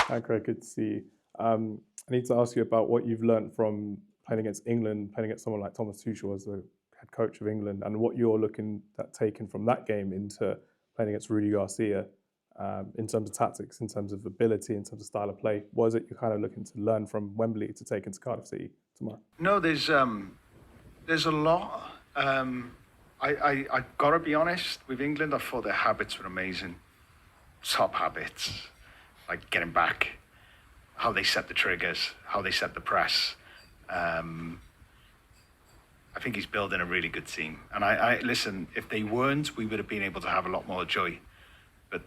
Hi, Craig. Good to see you. I need to ask you about what you've learned from playing against England, playing against someone like Thomas Tuchel as the head coach of England, and what you're looking at taking from that game into playing against Rudy Garcia, in terms of tactics, in terms of ability, in terms of style of play. What is it you're kind of looking to learn from Wembley to take into Cardiff City tomorrow? No, there's a lot. I gotta be honest with England. I thought their habits were amazing, top habits, like getting back, how they set the triggers, how they set the press. Um, I think he's building a really good team. And I listen. If they weren't, we would have been able to have a lot more joy. But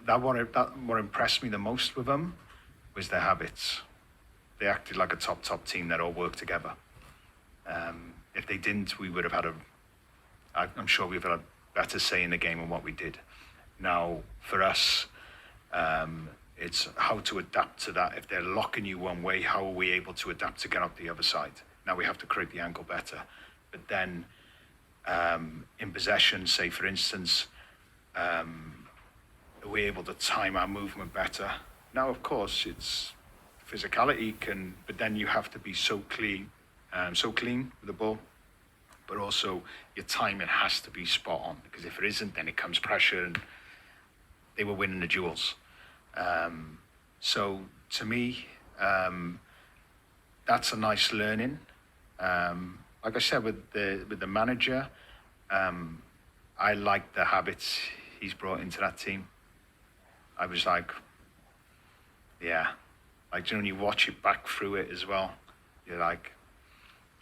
what impressed me the most with them was their habits. They acted like a top team that all worked together. If they didn't, we would have had I'm sure we've had a better say in the game than what we did. Now, for us, it's how to adapt to that. If they're locking you one way, how are we able to adapt to get up the other side? Now we have to create the angle better. But then, in possession, say for instance, are we able to time our movement better? Now, of course, it's physicality but then you have to be so clean with the ball. But also your timing has to be spot on, because if it isn't, then it comes pressure, and they were winning the duels. So to me, that's a nice learning. Like I said, with the manager, I like the habits he's brought into that team. I was like, yeah, like, when you watch it back through it as well, you're like,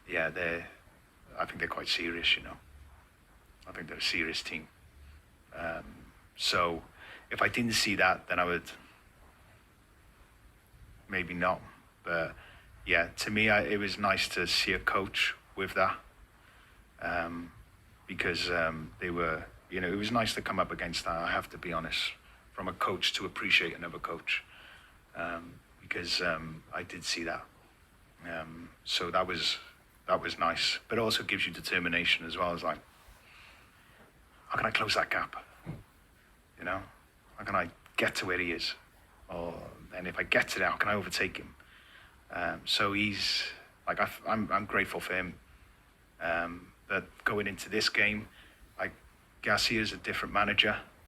yeah, I think they're quite serious, I think they're a serious team. So if I didn't see that, then I would maybe not. But yeah, to me, it was nice to see a coach with that, because they were, it was nice to come up against that. I have to be honest, from a coach to appreciate another coach, because I did see that. So that was nice, but also gives you determination as well. As like, how can I close that gap? How can I get to where he is? And if I get to that, how can I overtake him? So he's like, I'm grateful for him. But going into this game, like, Garcia's a different manager.